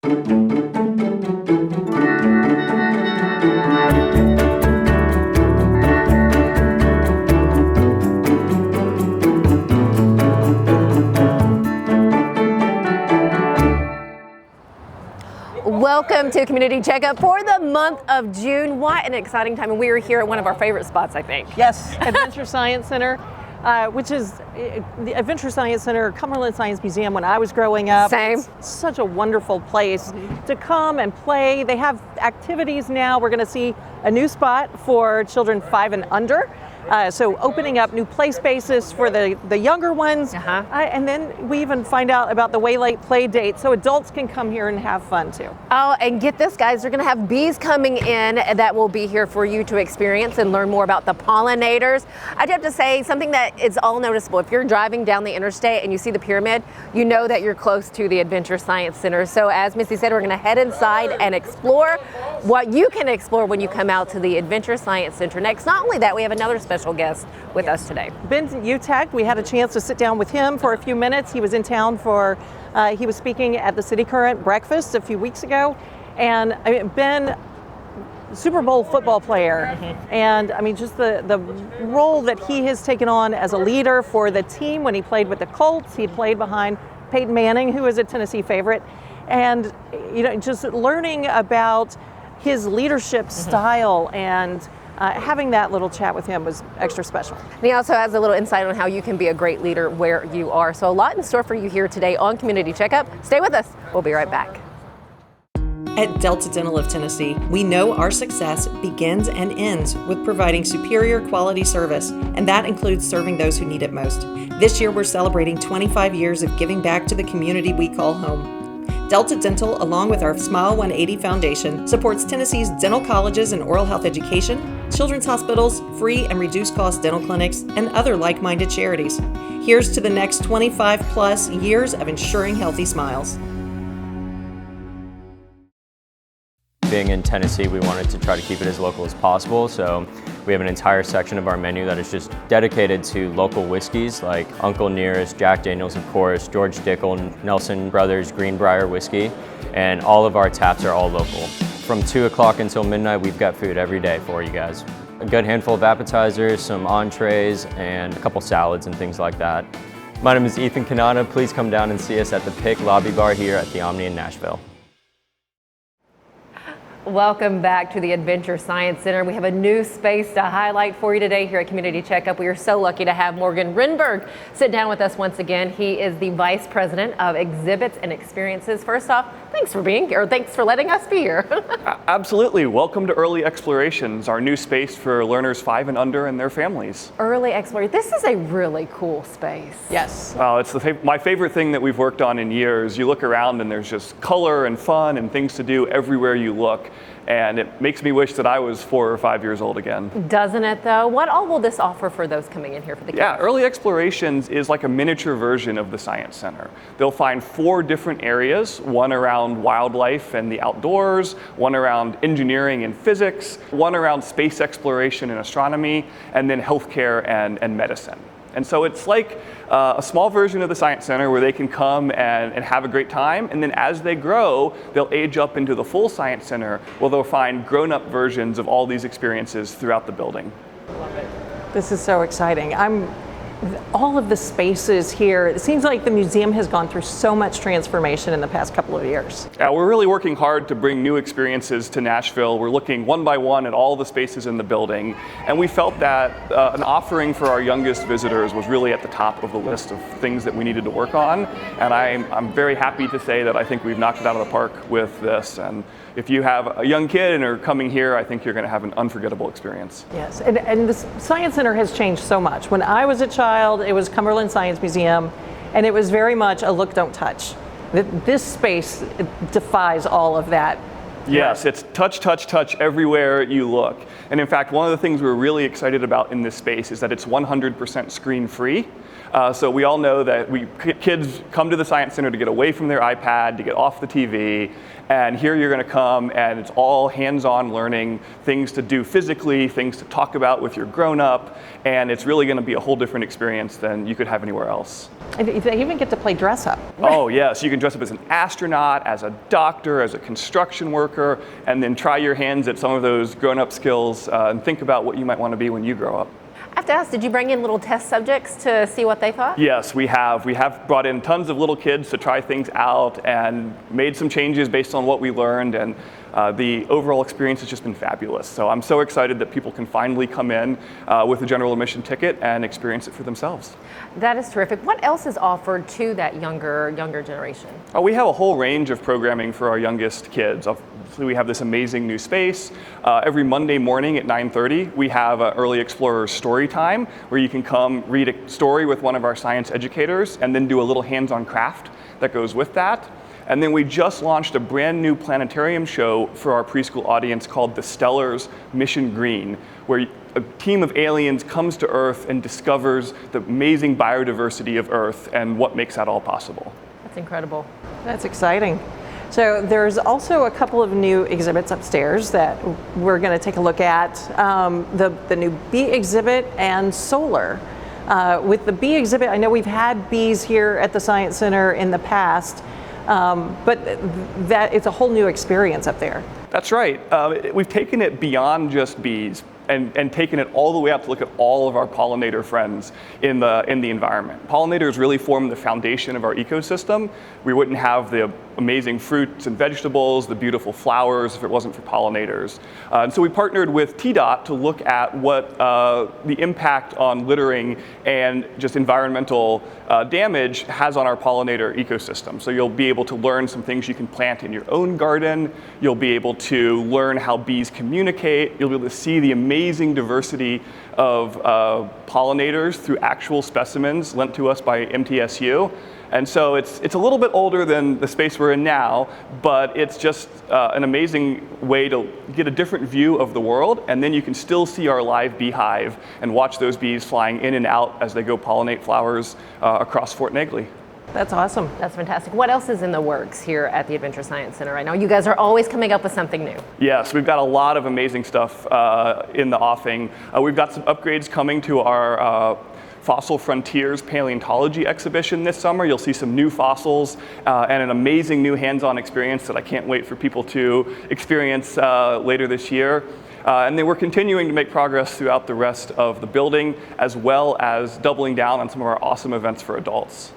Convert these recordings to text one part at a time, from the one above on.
Welcome to Community Checkup for the month of June. What an exciting time. And we are here at one of our favorite spots, I think. Yes, Adventure Science Center, which is the Adventure Science Center, Cumberland Science Museum when I was growing up. Same. It's such a wonderful place to come and play. They have activities now. We're going to see a new spot for children 5 and under. So opening up new play spaces for the younger ones. And then we even find out about the Waylate play date so adults can come here and have fun too. Oh, and get this, guys, they're going to have bees coming in that will be here for you to experience and learn more about the pollinators. I do have to say something that is all noticeable. If you're driving down the interstate and you see the pyramid, you know that you're close to the Adventure Science Center. So as Missy said, we're going to head inside and explore what you can explore when you come out to the Adventure Science Center next. Not only that, we have another special guest with us today. Ben Utecht, we had a chance to sit down with him for a few minutes. He was in town for, he was speaking at the City Current breakfast a few weeks ago. And I mean, Ben, Super Bowl football player. And I mean, just the role that he has taken on as a leader for the team when he played with the Colts. He played behind Peyton Manning, who is a Tennessee favorite. And, you know, just learning about his leadership style and having that little chat with him was extra special. And he also has a little insight on how you can be a great leader where you are. So a lot in store for you here today on Community Checkup. Stay with us. We'll be right back. At Delta Dental of Tennessee, we know our success begins and ends with providing superior quality service, and that includes serving those who need it most. This year, we're celebrating 25 years of giving back to the community we call home. Delta Dental, along with our Smile 180 Foundation, supports Tennessee's dental colleges and oral health education, children's hospitals, free and reduced cost dental clinics, and other like-minded charities. Here's to the next 25 plus years of ensuring healthy smiles. Being in Tennessee, we wanted to try to keep it as local as possible, so we have an entire section of our menu that is just dedicated to local whiskeys like Uncle Nearest, Jack Daniels, of course, George Dickel, Nelson Brothers, Greenbrier Whiskey, and all of our taps are all local. From 2 o'clock until midnight, we've got food every day for you guys. A good handful of appetizers, some entrees, and a couple salads and things like that. My name is Ethan Kanata. Please come down and see us at the Pick Lobby Bar here at the Omni in Nashville. Welcome back to the Adventure Science Center. We have a new space to highlight for you today here at Community Checkup. We are so lucky to have Morgan Renberg sit down with us once again. He is the Vice President of Exhibits and Experiences. First off, thanks for being here. Thanks for letting us be here. Absolutely. Welcome to Early Explorations, our new space for learners 5 and under and their families. Early Exploration. This is a really cool space. Yes. It's my favorite thing that we've worked on in years. You look around and there's just color and fun and things to do everywhere you look. And it makes me wish that I was 4 or 5 years old again. Doesn't it though? What all will this offer for those coming in here for the kids? Yeah, Early Explorations is like a miniature version of the Science Center. They'll find 4 different areas, one around wildlife and the outdoors, one around engineering and physics, one around space exploration and astronomy, and then healthcare and medicine. And so it's like a small version of the Science Center where they can come and have a great time. And then as they grow, they'll age up into the full Science Center where they'll find grown-up versions of all these experiences throughout the building. This is so exciting. All of the spaces here, it seems like the museum has gone through so much transformation in the past couple of years. Yeah, we're really working hard to bring new experiences to Nashville. We're looking one by one at all the spaces in the building, and we felt that an offering for our youngest visitors was really at the top of the list of things that we needed to work on, and I'm very happy to say that I think we've knocked it out of the park with this. And if you have a young kid and are coming here, I think you're going to have an unforgettable experience. Yes, and the Science Center has changed so much. When I was a child, it was Cumberland Science Museum, and it was very much a look, don't touch. This space defies all of that. Yes, it's touch, touch, touch everywhere you look. And in fact, one of the things we're really excited about in this space is that it's 100% screen free. So we all know that kids come to the Science Center to get away from their iPad, to get off the TV, and here you're going to come and it's all hands-on learning, things to do physically, things to talk about with your grown-up, and it's really going to be a whole different experience than you could have anywhere else. And they even get to play dress up. Oh yes, you can dress up as an astronaut, as a doctor, as a construction worker, and then try your hands at some of those grown-up skills and think about what you might want to be when you grow up. I have to ask, did you bring in little test subjects to see what they thought? Yes, we have. We have brought in tons of little kids to try things out and made some changes based on what we learned, and the overall experience has just been fabulous. So I'm so excited that people can finally come in with a general admission ticket and experience it for themselves. That is terrific. What else is offered to that younger generation? We have a whole range of programming for our youngest kids. So we have this amazing new space. Every Monday morning at 9:30, we have an Early Explorers story time where you can come read a story with one of our science educators and then do a little hands-on craft that goes with that. And then we just launched a brand new planetarium show for our preschool audience called The Stellars Mission Green, where a team of aliens comes to Earth and discovers the amazing biodiversity of Earth and what makes that all possible. That's incredible. That's exciting. So there's also a couple of new exhibits upstairs that we're going to take a look at. The new bee exhibit and solar. With the bee exhibit, I know we've had bees here at the Science Center in the past, but that it's a whole new experience up there. That's right. We've taken it beyond just bees and taken it all the way up to look at all of our pollinator friends in the environment. Pollinators really form the foundation of our ecosystem. We wouldn't have the amazing fruits and vegetables, the beautiful flowers, if it wasn't for pollinators. And so we partnered with TDOT to look at what the impact on littering and just environmental damage has on our pollinator ecosystem. So you'll be able to learn some things you can plant in your own garden. You'll be able to learn how bees communicate. You'll be able to see the amazing diversity of pollinators through actual specimens lent to us by MTSU. And so it's a little bit older than the space we're in now, but it's just an amazing way to get a different view of the world, and then you can still see our live beehive and watch those bees flying in and out as they go pollinate flowers across Fort Negley. That's awesome. That's fantastic. What else is in the works here at the Adventure Science Center right now? You guys are always coming up with something new. Yes, we've got a lot of amazing stuff in the offing. We've got some upgrades coming to our Fossil Frontiers Paleontology exhibition this summer. You'll see some new fossils and an amazing new hands-on experience that I can't wait for people to experience later this year. And then we're continuing to make progress throughout the rest of the building, as well as doubling down on some of our awesome events for adults.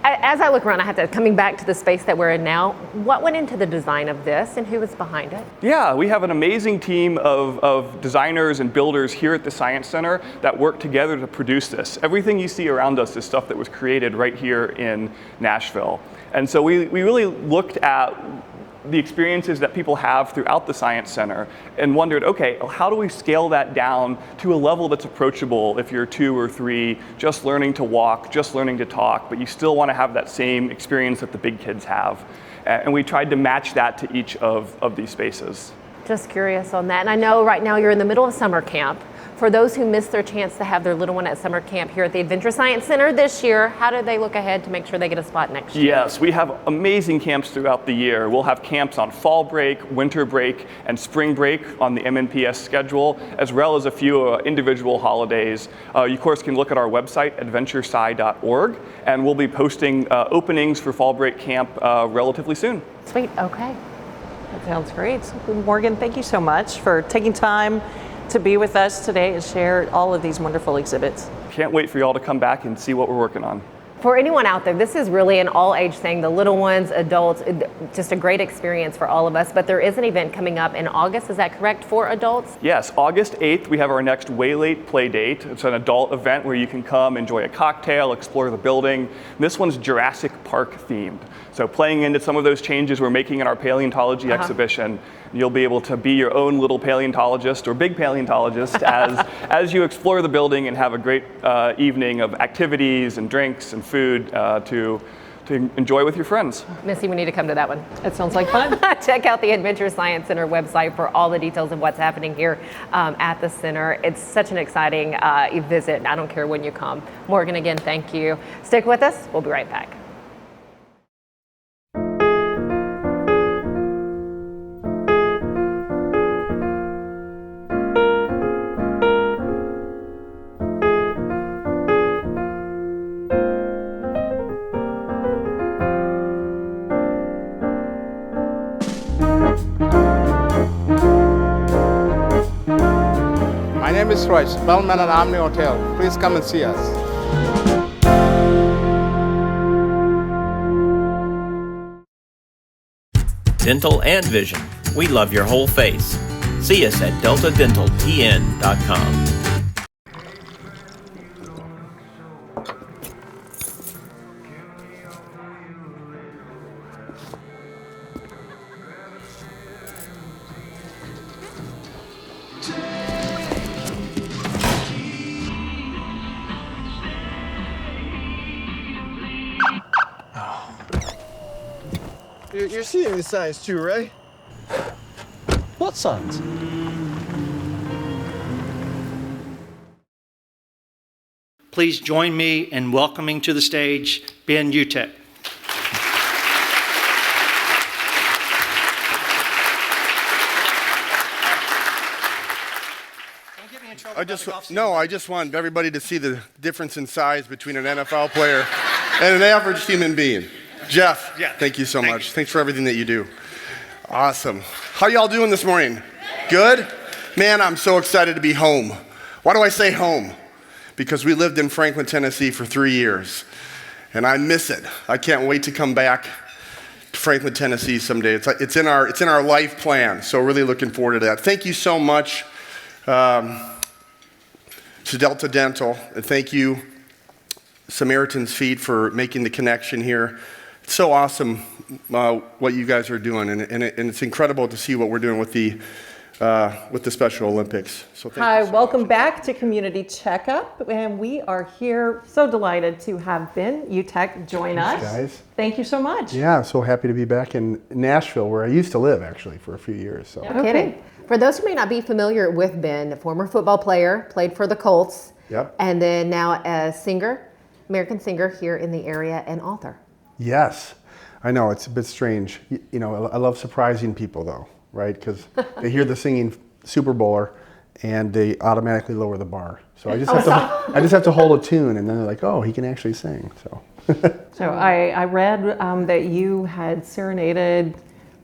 As I look around, I have to, coming back to the space that we're in now, what went into the design of this and who was behind it? Yeah, we have an amazing team of designers and builders here at the Science Center that work together to produce this. Everything you see around us is stuff that was created right here in Nashville. And so we really looked at the experiences that people have throughout the Science Center and wondered, okay, how do we scale that down to a level that's approachable if you're 2 or 3, just learning to walk, just learning to talk, but you still want to have that same experience that the big kids have. And we tried to match that to each of these spaces. Just curious on that. And I know right now you're in the middle of summer camp. For those who missed their chance to have their little one at summer camp here at the Adventure Science Center this year, how do they look ahead to make sure they get a spot next year? Yes, we have amazing camps throughout the year. We'll have camps on fall break, winter break, and spring break on the MNPS schedule, as well as a few individual holidays. You, of course, can look at our website, adventuresci.org, and we'll be posting openings for fall break camp relatively soon. Sweet, okay. That sounds great. Morgan, thank you so much for taking time to be with us today and share all of these wonderful exhibits. Can't wait for y'all to come back and see what we're working on. For anyone out there, this is really an all-age thing, the little ones, adults, just a great experience for all of us. But there is an event coming up in August, is that correct, for adults? Yes, August 8th, we have our next Way Late Play Date. It's an adult event where you can come, enjoy a cocktail, explore the building. This one's Jurassic Park themed. So playing into some of those changes we're making in our paleontology exhibition, you'll be able to be your own little paleontologist or big paleontologist as you explore the building and have a great evening of activities and drinks and food to to enjoy with your friends. Missy, we need to come to that one. It sounds like fun. Check out the Adventure Science Center website for all the details of what's happening here at the center. It's such an exciting visit. I don't care when you come. Morgan, again, thank you. Stick with us. We'll be right back. My name is Royce, Bellman and Omni Hotel. Please come and see us. Dental and vision. We love your whole face. See us at deltadentalpn.com. You're seeing the signs too, right? What signs? Please join me in welcoming to the stage Ben Utecht. I just want everybody to see the difference in size between an NFL player and an average human being. Jeff, thank you so much. Thanks for everything that you do. Awesome. How y'all doing this morning? Good? Man, I'm so excited to be home. Why do I say home? Because we lived in Franklin, Tennessee for 3 years, and I miss it. I can't wait to come back to Franklin, Tennessee someday. It's in our life plan, so really looking forward to that. Thank you so much to Delta Dental, and thank you, Samaritan's Feet, for making the connection here. It's so awesome what you guys are doing, and it's incredible to see what we're doing with the Special Olympics. So Hi, welcome back to Community Checkup, and we are here so delighted to have Ben Utecht join us. Guys. Thank you so much. Yeah, so happy to be back in Nashville, where I used to live actually for a few years. So. No kidding. For those who may not be familiar with Ben, a former football player, played for the Colts, and then now a singer, American singer here in the area, and author. Yes, I know, it's a bit strange. You know, I love surprising people though, right? Because they hear the singing Super Bowler and they automatically lower the bar. So I just have to hold a tune, and then they're like, oh, he can actually sing. So. So I read that you had serenaded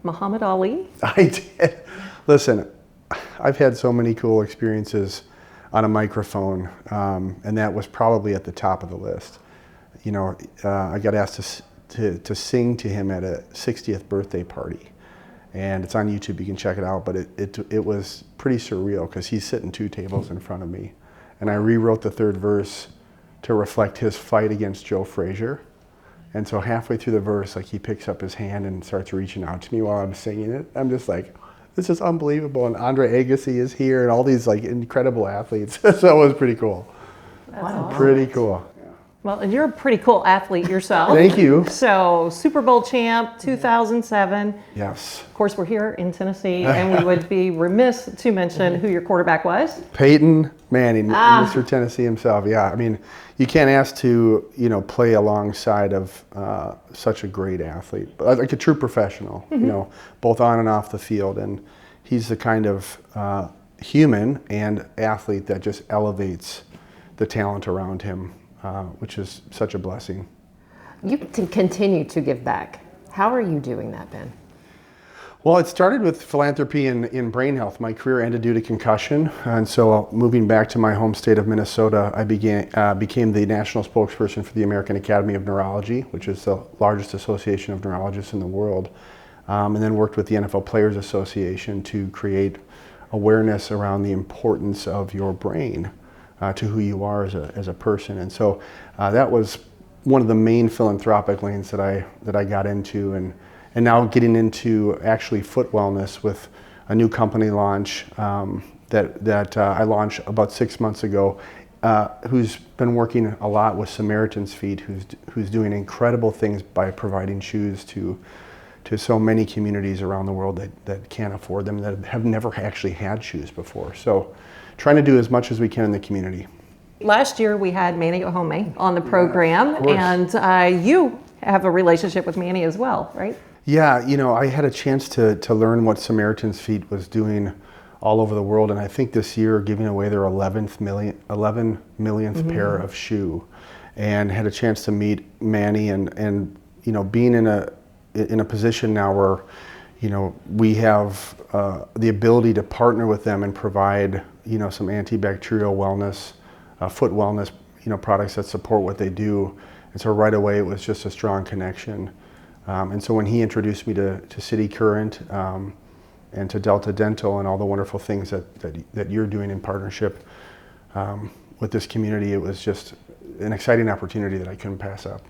Muhammad Ali. I did. Listen, I've had so many cool experiences on a microphone, and that was probably at the top of the list. You know, I got asked to sing to him at a 60th birthday party, and it's on YouTube. You can check it out. But it was pretty surreal because he's sitting 2 tables in front of me, and I rewrote the 3rd verse to reflect his fight against Joe Frazier. And so halfway through the verse, like, he picks up his hand and starts reaching out to me while I'm singing it. I'm just like, this is unbelievable. And Andre Agassi is here, and all these like incredible athletes. So it was pretty cool. That's awesome. Pretty cool. Well, and you're a pretty cool athlete yourself. Thank you. So, Super Bowl champ, 2007. Yes. Of course, we're here in Tennessee, and we would be remiss to mention who your quarterback was. Peyton Manning, Mr. Tennessee himself. Yeah, I mean, you can't ask to, play alongside of such a great athlete, like a true professional, both on and off the field. And he's the kind of human and athlete that just elevates the talent around him. Which is such a blessing. You continue to give back. How are you doing that, Ben? Well, it started with philanthropy in brain health. My career ended due to concussion, and so moving back to my home state of Minnesota, I became the national spokesperson for the American Academy of Neurology, which is the largest association of neurologists in the world, and then worked with the NFL Players Association to create awareness around the importance of your brain to who you are as a person. And so that was one of the main philanthropic lanes that I got into, and now getting into actually foot wellness with a new company launch that I launched about 6 months ago who's been working a lot with Samaritan's Feet, who's doing incredible things by providing shoes to so many communities around the world that can't afford them, that have never actually had shoes before. So trying to do as much as we can in the community. Last year we had Manny Ohome on the program, and you have a relationship with Manny as well, right? Yeah, I had a chance to learn what Samaritan's Feet was doing all over the world, and I think this year giving away their 11 millionth pair of shoe, and had a chance to meet Manny, and being in a position now where we have the ability to partner with them and provide some antibacterial wellness, foot wellness products that support what they do. And so right away it was just a strong connection. And so when he introduced me to City Current and to Delta Dental and all the wonderful things that you're doing in partnership with this community, it was just an exciting opportunity that I couldn't pass up.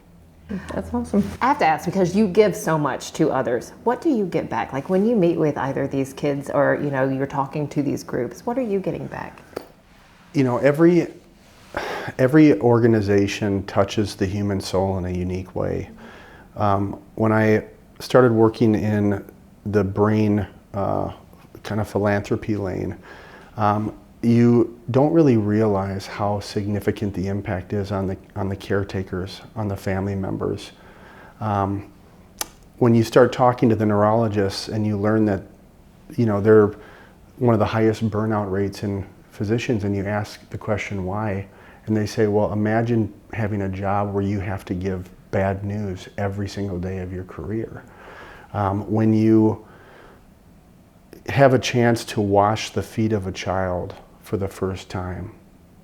That's awesome. I have to ask, because you give so much to others, what do you get back? Like when you meet with either these kids or you're talking to these groups, what are you getting back? Every organization touches the human soul in a unique way. When I started working in the brain kind of philanthropy lane, you don't really realize how significant the impact is on the caretakers, on the family members. When you start talking to the neurologists and you learn that they're one of the highest burnout rates in physicians, and you ask the question why, and they say, well, imagine having a job where you have to give bad news every single day of your career. When you have a chance to wash the feet of a child for the first time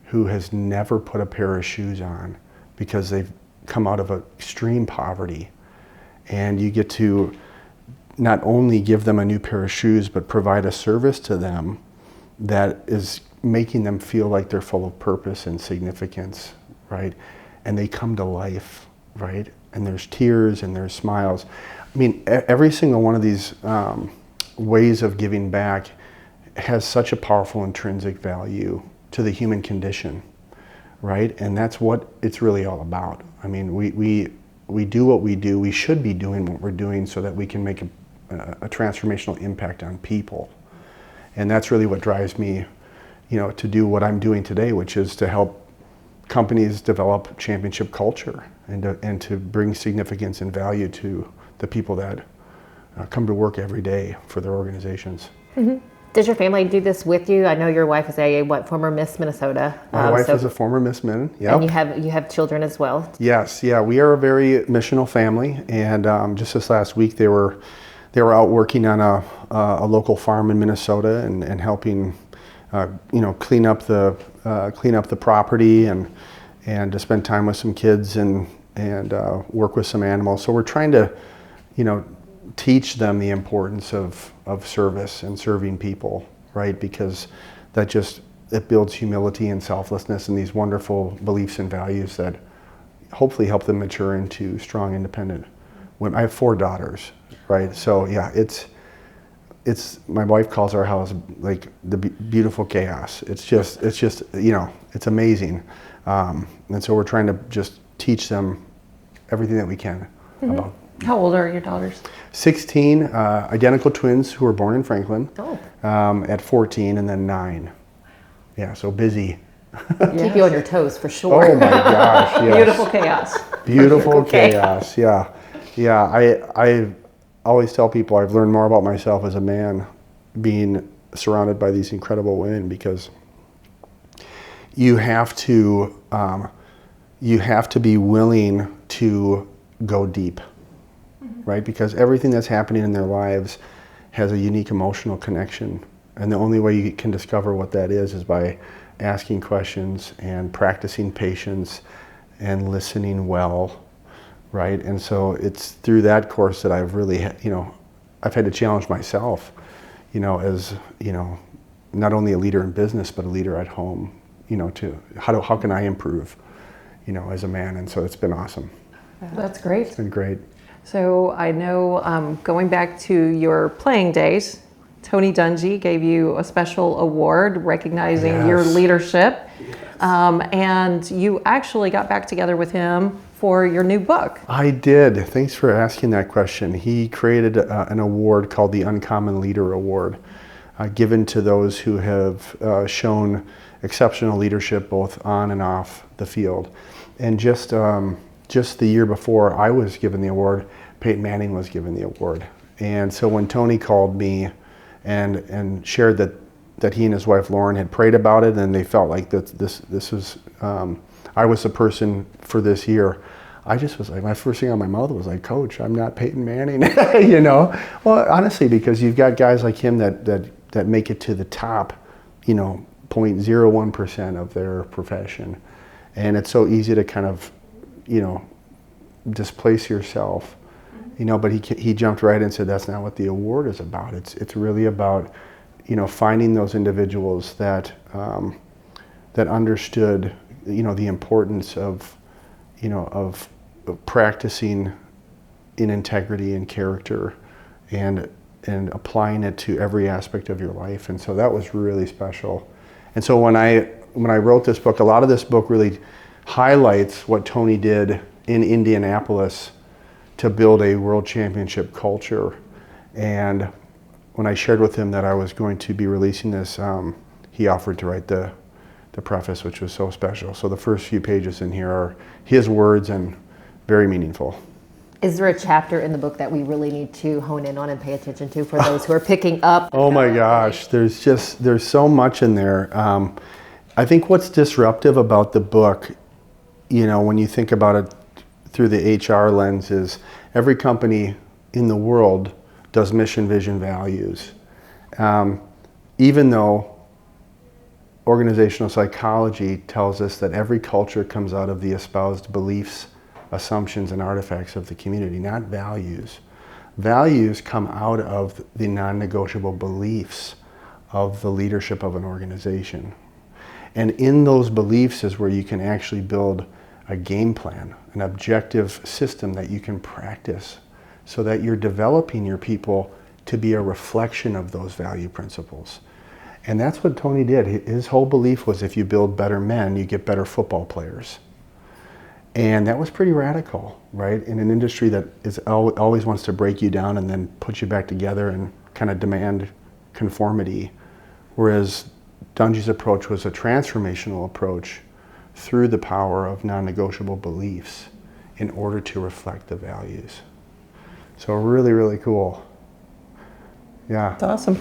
who has never put a pair of shoes on because they've come out of extreme poverty, and you get to not only give them a new pair of shoes but provide a service to them that is making them feel like they're full of purpose and significance, right? And they come to life, right? And there's tears and there's smiles. I mean, every single one of these ways of giving back has such a powerful intrinsic value to the human condition, right? And that's what it's really all about. I mean, we do what we do. We should be doing what we're doing so that we can make a transformational impact on people. And that's really what drives me, to do what I'm doing today, which is to help companies develop championship culture and to bring significance and value to the people that come to work every day for their organizations. Mm-hmm. Does your family do this with you? I know your wife is a former Miss Minnesota. My wife is a former Miss Min. Yeah. And you have children as well. Yes, yeah, we are a very missional family, and just this last week they were out working on a local farm in Minnesota and helping clean up the property and to spend time with some kids and work with some animals. So we're trying to teach them the importance of service and serving people, right? Because it builds humility and selflessness and these wonderful beliefs and values that hopefully help them mature into strong, independent women. I have 4 daughters, right? So yeah, it's my wife calls our house like the beautiful chaos. It's just it's amazing. And so we're trying to just teach them everything that we can about. How old are your daughters? 16, identical twins who were born in Franklin. Oh. At 14 and then 9. Yeah, so busy. Keep you on your toes for sure. Oh my gosh, yes. Beautiful chaos. Beautiful chaos, yeah. Yeah, I always tell people I've learned more about myself as a man being surrounded by these incredible women, because you have to be willing to go deep. Right? Because everything that's happening in their lives has a unique emotional connection. And the only way you can discover what that is by asking questions and practicing patience and listening well, right? And so it's through that course that I've really, I've had to challenge myself, as, not only a leader in business, but a leader at home, to how can I improve, as a man? And so it's been awesome. That's great. It's been great. So I know, going back to your playing days, Tony Dungy gave you a special award recognizing your leadership. And you actually got back together with him for your new book. I did. Thanks for asking that question. He created an award called the Uncommon Leader Award, given to those who have shown exceptional leadership both on and off the field. And just the year before I was given the award, Peyton Manning was given the award. And so when Tony called me and shared that he and his wife Lauren had prayed about it, and they felt like that this was I was the person for this year, I just was like, my first thing on my mouth was like, Coach, I'm not Peyton Manning. You know, well, honestly, because you've got guys like him that make it to the top, 0.01% of their profession, and it's so easy to kind of displace yourself, but he jumped right in and said that's not what the award is about. It's really about finding those individuals that understood the importance of practicing in integrity and character and applying it to every aspect of your life. And so that was really special. And so when I wrote this book, a lot of this book really highlights what Tony did in Indianapolis to build a world championship culture. And when I shared with him that I was going to be releasing this, he offered to write the preface, which was so special. So the first few pages in here are his words and very meaningful. Is there a chapter in the book that we really need to hone in on and pay attention to for those who are picking up? Oh my gosh, there's so much in there. I think what's disruptive about the book, when you think about it through the HR lens, is every company in the world does mission, vision, values. Even though organizational psychology tells us that every culture comes out of the espoused beliefs, assumptions, and artifacts of the community, not values. Values come out of the non-negotiable beliefs of the leadership of an organization. And in those beliefs is where you can actually build a game plan, an objective system that you can practice so that you're developing your people to be a reflection of those value principles. And that's what Tony did. His whole belief was if you build better men, you get better football players. And that was pretty radical, right? In an industry that always wants to break you down and then put you back together and kind of demand conformity. Whereas Dungy's approach was a transformational approach through the power of non-negotiable beliefs in order to reflect the values. So really, really cool. Yeah. It's awesome.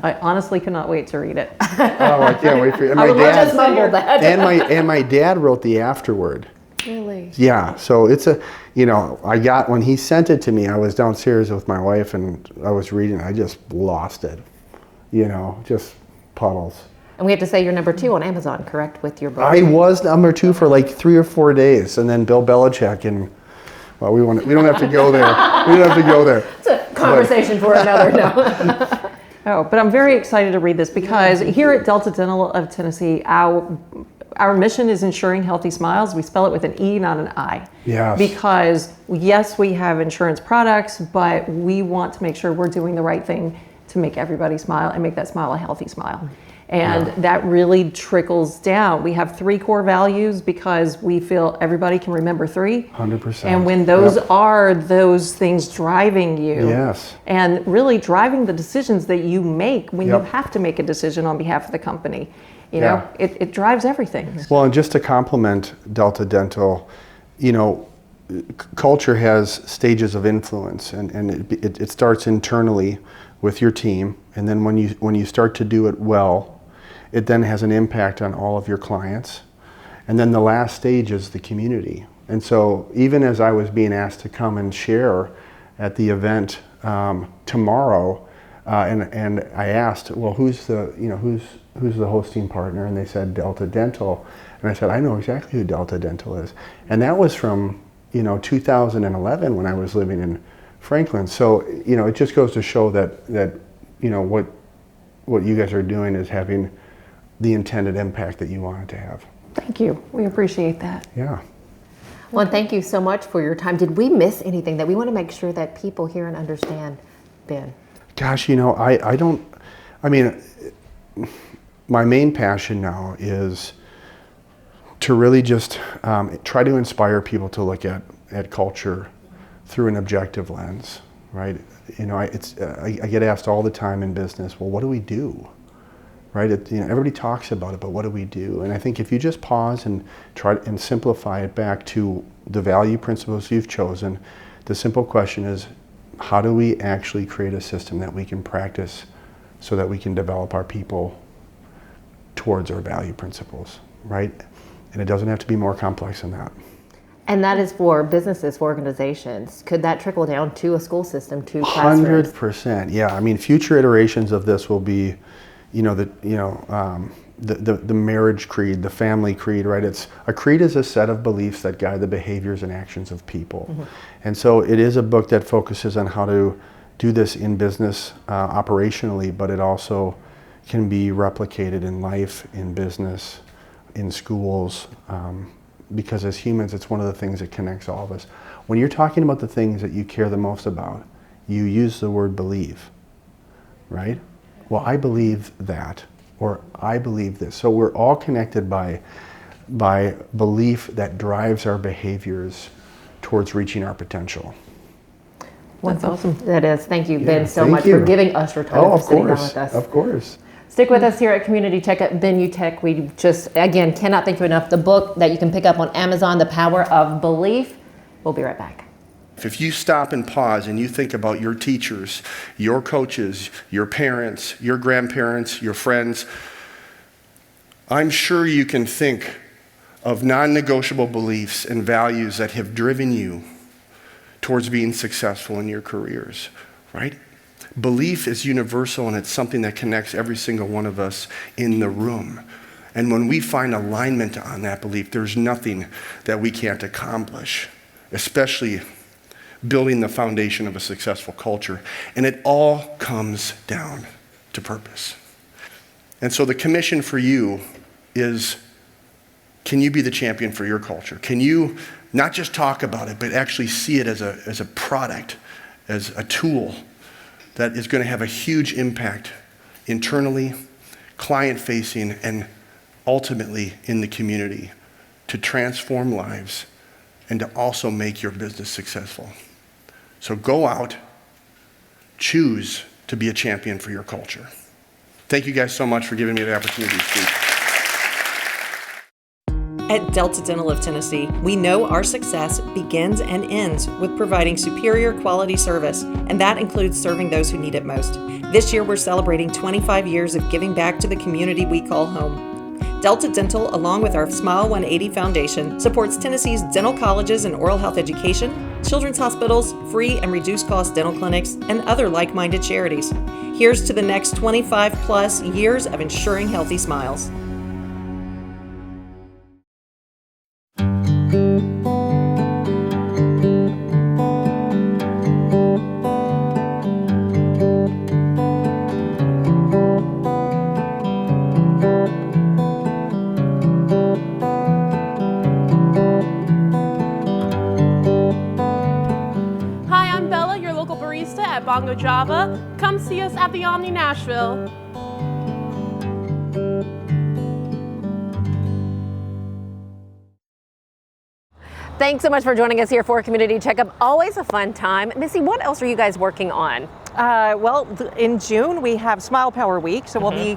I honestly cannot wait to read it. Oh, I can't wait for it. And I would just mumble that. and my dad wrote the afterword. Really? Yeah. So it's when he sent it to me, I was downstairs with my wife and I was reading. I just lost it. Just puddles. And we have to say you're number 2 on Amazon, correct, with your book? I was number 2 for like 3 or 4 days, and then Bill Belichick and. Well, we don't have to go there. We don't have to go there. It's a conversation for another. No. Oh, but I'm very excited to read this because here at Delta Dental of Tennessee, our mission is ensuring healthy smiles. We spell it with an E, not an I. Yes. Because yes, we have insurance products, but we want to make sure we're doing the right thing to make everybody smile and make that smile a healthy smile. And that really trickles down. We have 3 core values because we feel everybody can remember 3. 100%. And when those are those things driving you, yes, and really driving the decisions that you make when you have to make a decision on behalf of the company, it drives everything. Well, and just to complement Delta Dental, culture has stages of influence, and it starts internally with your team, and then when you start to do it well, it then has an impact on all of your clients. And then the last stage is the community. And so even as I was being asked to come and share at the event tomorrow, and I asked, well, who's the hosting partner? And they said Delta Dental. And I said, I know exactly who Delta Dental is. And that was from 2011 when I was living in Franklin. So it just goes to show that what you guys are doing is having the intended impact that you want it to have. Thank you. We appreciate that. Yeah. Well, and thank you so much for your time. Did we miss anything that we want to make sure that people hear and understand, Ben? Gosh, my main passion now is to really just try to inspire people to look at culture through an objective lens, right? You know, I get asked all the time in business, well, what do we do? Right? Everybody talks about it, but what do we do? And I think if you just pause and try and simplify it back to the value principles you've chosen, the simple question is, how do we actually create a system that we can practice so that we can develop our people towards our value principles, right? And it doesn't have to be more complex than that. And that is for businesses, for organizations. Could that trickle down to a school system, to classrooms? 100%, yeah. I mean, future iterations of this will be, the marriage creed, the family creed, right? A creed is a set of beliefs that guide the behaviors and actions of people. Mm-hmm. And so it is a book that focuses on how to do this in business operationally, but it also can be replicated in life, in business, in schools, because as humans, it's one of the things that connects all of us. When you're talking about the things that you care the most about, you use the word believe, right? Well, I believe that, or I believe this. So we're all connected by belief that drives our behaviors towards reaching our potential. That's awesome. That is. Thank you, Ben, so much for giving us your time for sitting down with us. Of course. Stick with us here at Community Checkup. Ben Utecht, we just, again, cannot thank you enough. The book that you can pick up on Amazon, The Power of Belief. We'll be right back. If you stop and pause and you think about your teachers, your coaches, your parents, your grandparents, your friends, I'm sure you can think of non-negotiable beliefs and values that have driven you towards being successful in your careers, right? Belief is universal, and it's something that connects every single one of us in the room. And when we find alignment on that belief, there's nothing that we can't accomplish, especially building the foundation of a successful culture. And it all comes down to purpose. And so the commission for you is, can you be the champion for your culture? Can you not just talk about it, but actually see it as a product, as a tool that is going to have a huge impact internally, client-facing, and ultimately in the community to transform lives and to also make your business successful. So go out, choose to be a champion for your culture. Thank you guys so much for giving me the opportunity to speak. At Delta Dental of Tennessee, we know our success begins and ends with providing superior quality service, and that includes serving those who need it most. This year, we're celebrating 25 years of giving back to the community we call home. Delta Dental, along with our Smile 180 Foundation, supports Tennessee's dental colleges and oral health education, children's hospitals, free and reduced cost dental clinics, and other like-minded charities. Here's to the next 25 plus years of ensuring healthy smiles. Bongo Java. Come see us at the Omni Nashville. Thanks so much for joining us here for Community Checkup. Always a fun time. Missy, what else are you guys working on? Well, in June we have Smile Power Week, so we'll be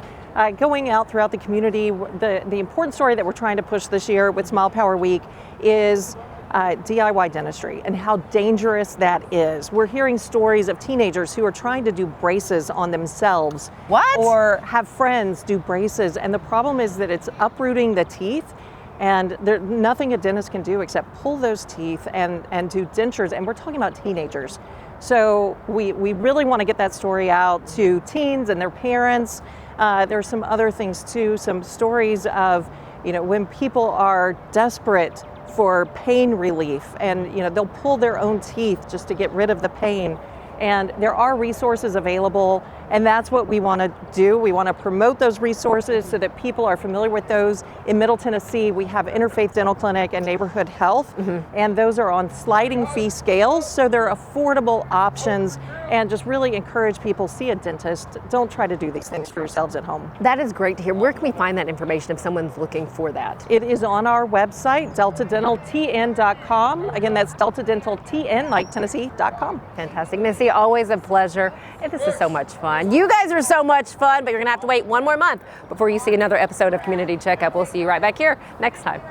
going out throughout the community. The important story that we're trying to push this year with Smile Power Week is DIY dentistry and how dangerous that is. We're hearing stories of teenagers who are trying to do braces on themselves. What? Or have friends do braces, and the problem is that it's uprooting the teeth, and there's nothing a dentist can do except pull those teeth and do dentures, and we're talking about teenagers. So we really want to get that story out to teens and their parents. There's some other things too, some stories of, when people are desperate for pain relief, and they'll pull their own teeth just to get rid of the pain. And there are resources available, and that's what we want to do. We want to promote those resources so that people are familiar with those. In Middle Tennessee, we have Interfaith Dental Clinic and Neighborhood Health, and those are on sliding fee scales, so they're affordable options and just really encourage people, see a dentist. Don't try to do these things for yourselves at home. That is great to hear. Where can we find that information if someone's looking for that? It is on our website, deltadentaltn.com. Again, that's deltadentaltn, like Tennessee.com. Fantastic. Missy, always a pleasure. And this is so much fun. You guys are so much fun, but you're going to have to wait one more month before you see another episode of Community Checkup. We'll see you right back here next time.